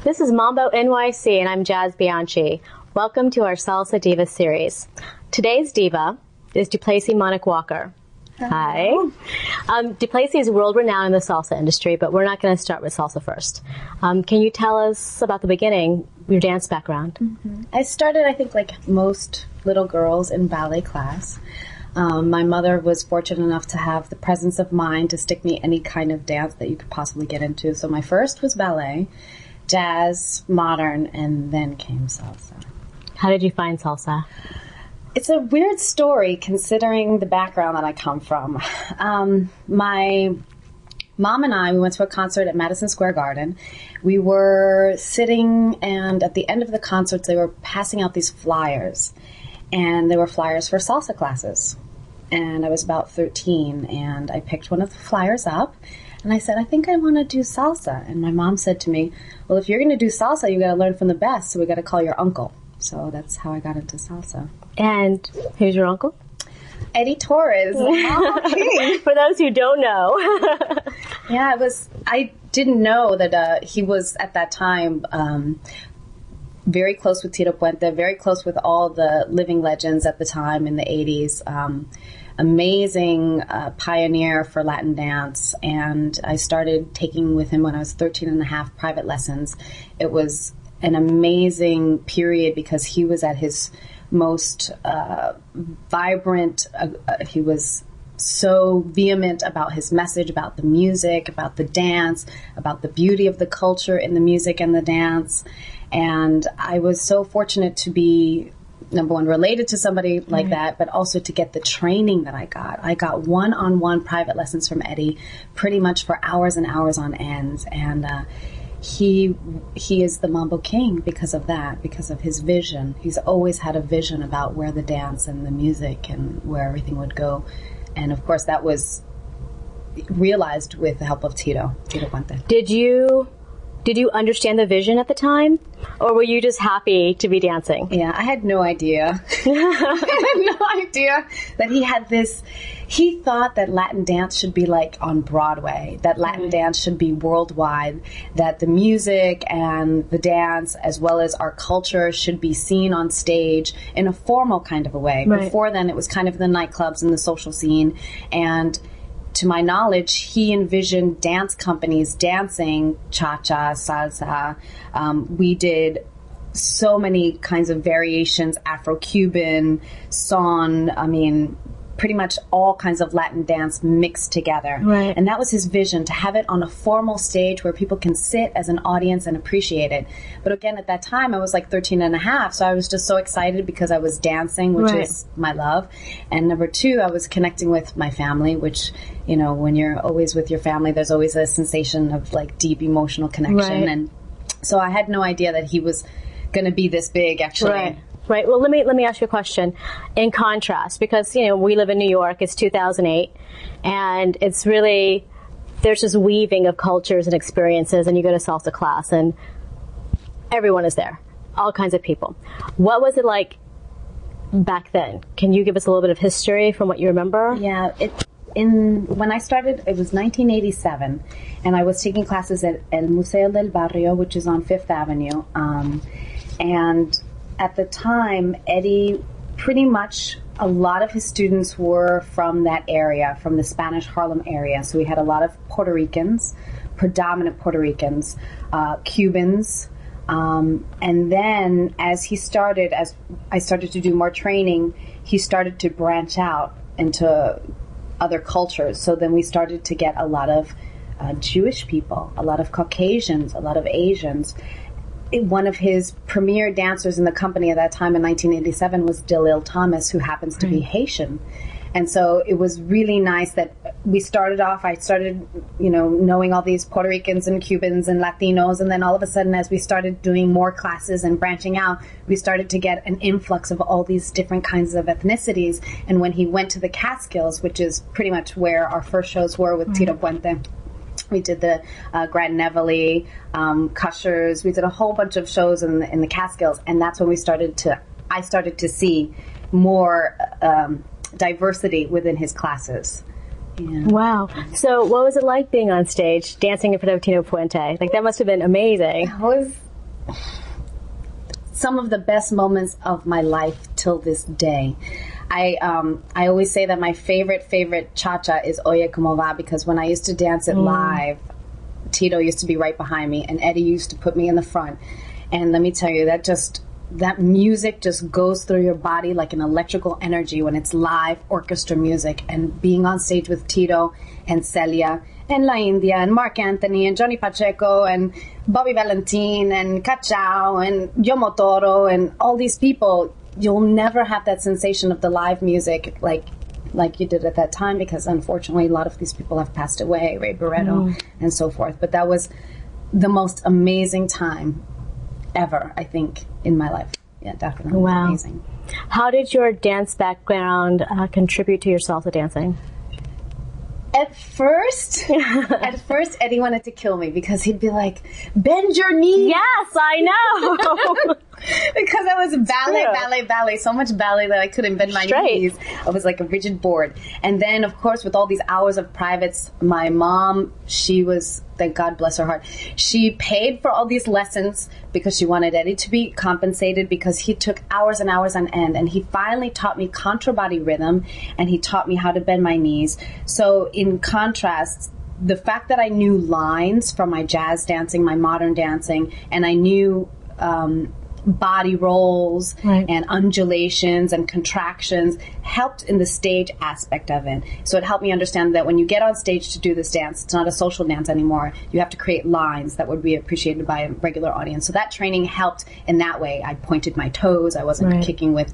This is MamboNYC, and I'm Jazz Biancci. Welcome to our Salsa Diva series. Today's diva is Duplessey Monic-Walker. Hi. Duplessey is world-renowned in the salsa industry, but we're not going to start with salsa first. Can you tell us about the beginning, your dance background? Mm-hmm. I started, I think, like most little girls, in ballet class. My mother was fortunate enough to have the presence of mind to stick me any kind of dance that you could possibly get into. So my first was ballet, jazz, modern, and then came salsa. How did you find salsa? It's a weird story considering the background that I come from. My mom and I, we went to a concert at Madison Square Garden. We were sitting, and at the end of the concert, they were passing out these flyers. And they were flyers for salsa classes. And I was about 13, and I picked one of the flyers up, and I said, I think I want to do salsa. And my mom said to me, well, if you're going to do salsa, you got to learn from the best, so we got to call your uncle. So that's how I got into salsa. And who's your uncle? Eddie Torres. For those who don't know. Yeah, I didn't know that he was, at that time, very close with Tito Puente, very close with all the living legends at the time in the 80s. Amazing pioneer for Latin dance. And I started taking with him when I was 13 and a half private lessons. It was an amazing period because he was at his most vibrant. He was so vehement about his message, about the music, about the dance, about the beauty of the culture in the music and the dance. And I was so fortunate to be, number one, related to somebody like that, but also to get the training that I got. I got one-on-one private lessons from Eddie pretty much for hours and hours on end. And he is the Mambo King because of that, because of his vision. He's always had a vision about where the dance and the music and where everything would go. And of course, that was realized with the help of Tito Puente. Did you understand the vision at the time? Or were you just happy to be dancing? Yeah, I had no idea. I had no idea that he had this. He thought that Latin dance should be like on Broadway, that Latin dance should be worldwide, that the music and the dance, as well as our culture, should be seen on stage in a formal kind of a way. Right. Before then, it was kind of the nightclubs and the social scene. And to my knowledge, he envisioned dance companies dancing cha-cha, salsa. We did so many kinds of variations, Afro-Cuban, son, pretty much all kinds of Latin dance mixed together. Right. And that was his vision, to have it on a formal stage where people can sit as an audience and appreciate it. But again, at that time, I was like 13 and a half, so I was just so excited because I was dancing, which is my love. And number two, I was connecting with my family, which, you know, when you're always with your family, there's always a sensation of like deep emotional connection. And so I had no idea that he was going to be this big, actually. Right. Well, let me ask you a question. In contrast, because, you know, we live in New York, it's 2008, and it's really, there's this weaving of cultures and experiences, and you go to salsa class, and everyone is there, all kinds of people. What was it like back then? Can you give us a little bit of history from what you remember? Yeah, when I started, it was 1987, and I was taking classes at El Museo del Barrio, which is on Fifth Avenue, and at the time, Eddie, pretty much a lot of his students were from that area, from the Spanish Harlem area. So we had a lot of Puerto Ricans, predominant Puerto Ricans, Cubans. And then as I started to do more training, he started to branch out into other cultures. So then we started to get a lot of Jewish people, a lot of Caucasians, a lot of Asians. One of his premier dancers in the company at that time in 1987 was Delil Thomas, who happens to be Haitian. And so it was really nice that I started, you know, knowing all these Puerto Ricans and Cubans and Latinos, and then all of a sudden, as we started doing more classes and branching out, we started to get an influx of all these different kinds of ethnicities. And when he went to the Catskills, which is pretty much where our first shows were with Tito Puente, we did the Grand Nevele, Cushers. We did a whole bunch of shows in the Catskills, and that's when I started to see more diversity within his classes. Yeah. Wow. So what was it like being on stage, dancing in front of Tito Puente? Like, that must have been amazing. some of the best moments of my life till this day. I always say that my favorite cha-cha is Oye Como Va, because when I used to dance it live, Tito used to be right behind me, and Eddie used to put me in the front. And let me tell you, that music just goes through your body like an electrical energy when it's live orchestra music. And being on stage with Tito and Celia and La India and Mark Anthony and Johnny Pacheco and Bobby Valentin and Cachao and Yomo Toro and all these people, you'll never have that sensation of the live music like you did at that time, because unfortunately a lot of these people have passed away, Ray Barretto and so forth. But that was the most amazing time ever, I think, in my life. Yeah, definitely. Wow. Amazing. How did your dance background contribute to your salsa dancing? At first, Eddie wanted to kill me because he'd be like, bend your knees. Yes, I know. Because I was ballet, so much ballet that I couldn't bend my knees. I was like a rigid board. And then, of course, with all these hours of privates, my mom, she was, thank God bless her heart, she paid for all these lessons because she wanted Eddie to be compensated, because he took hours and hours on end. And he finally taught me contra body rhythm, and he taught me how to bend my knees. So in contrast, the fact that I knew lines from my jazz dancing, my modern dancing, and I knew body rolls and undulations and contractions helped in the stage aspect of it. So it helped me understand that when you get on stage to do this dance, it's not a social dance anymore. You have to create lines that would be appreciated by a regular audience. So that training helped in that way. I pointed my toes. I wasn't kicking with,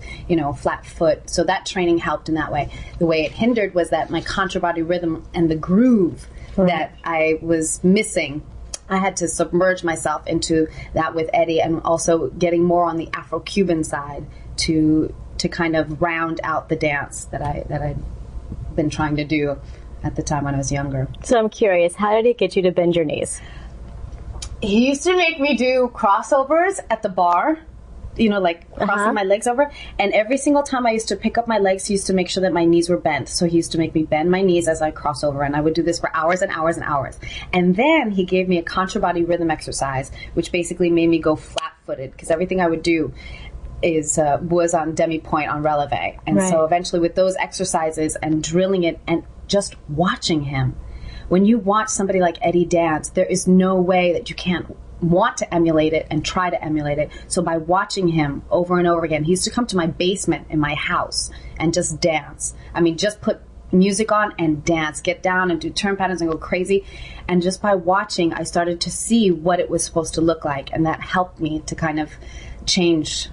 flat foot. So that training helped in that way. The way it hindered was that my contra body rhythm and the groove that I was missing, I had to submerge myself into that with Eddie, and also getting more on the Afro-Cuban side to kind of round out the dance that I'd been trying to do at the time when I was younger. So I'm curious, how did he get you to bend your knees? He used to make me do crossovers at the bar, like crossing my legs over. And every single time I used to pick up my legs, he used to make sure that my knees were bent. So he used to make me bend my knees as I cross over. And I would do this for hours and hours and hours. And then he gave me a contra body rhythm exercise, which basically made me go flat-footed, because everything I would do was on demi-point, on releve. And so eventually with those exercises and drilling it and just watching him, when you watch somebody like Eddie dance, there is no way that you can't want to emulate it and try to emulate it. So by watching him over and over again, he used to come to my basement in my house and just dance. I mean, just put music on and dance, get down and do turn patterns and go crazy. And just by watching, I started to see what it was supposed to look like. And that helped me to kind of change,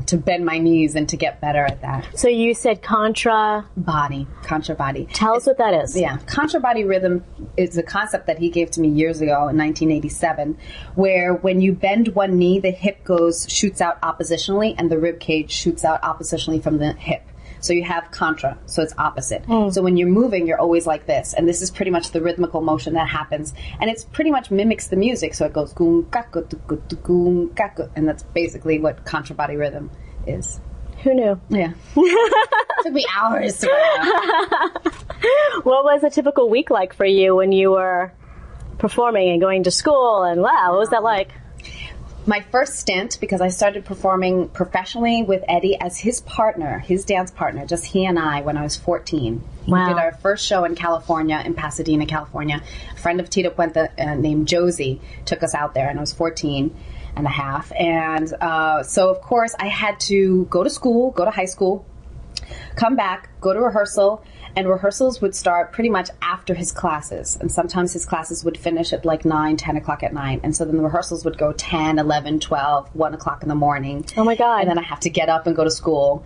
to bend my knees and to get better at that. So you said contra body. Tell us what that is. Yeah. Contra body rhythm is a concept that he gave to me years ago in 1987, where when you bend one knee, the hip shoots out oppositionally, and the rib cage shoots out oppositionally from the hip. So you have contra, so it's opposite. So when you're moving, you're always like this. And this is pretty much the rhythmical motion that happens. And it's pretty much mimics the music. So it goes goom, kaku, tuku, goom, kaku. And that's basically what contra body rhythm is. Who knew? Yeah. Took me hours to learn. What was a typical week like for you when you were performing and going to school? And wow, what was that like? My first stint, because I started performing professionally with Eddie as his partner, his dance partner, just he and I, when I was 14. Wow. We did our first show in California, in Pasadena, California. A friend of Tito Puente named Josie took us out there, and I was 14 and a half. And so, of course, I had to go to school, go to high school, come back, go to rehearsal, and rehearsals would start pretty much after his classes. And sometimes his classes would finish at like 9, 10 o'clock at night. And so then the rehearsals would go 10, 11, 12, 1 o'clock in the morning. Oh my God. And then I have to get up and go to school.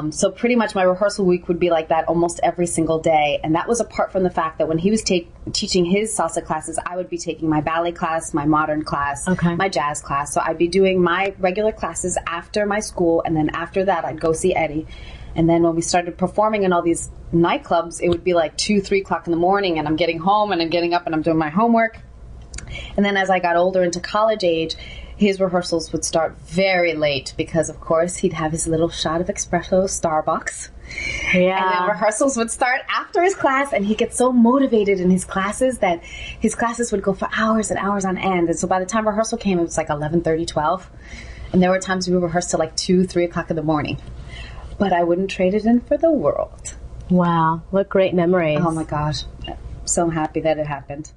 So pretty much my rehearsal week would be like that almost every single day. And that was apart from the fact that when he was teaching his salsa classes, I would be taking my ballet class, my modern class, my jazz class. So I'd be doing my regular classes after my school. And then after that, I'd go see Eddie. And then when we started performing in all these nightclubs, it would be like 2, 3 o'clock in the morning, and I'm getting home and I'm getting up and I'm doing my homework. And then as I got older into college age, his rehearsals would start very late because, of course, he'd have his little shot of espresso Starbucks. Yeah. And then rehearsals would start after his class, and he'd get so motivated in his classes that his classes would go for hours and hours on end. And so by the time rehearsal came, it was like 11:30, 12. And there were times we rehearsed till like 2, 3 o'clock in the morning. But I wouldn't trade it in for the world. Wow. What great memories. Oh my gosh. I'm so happy that it happened.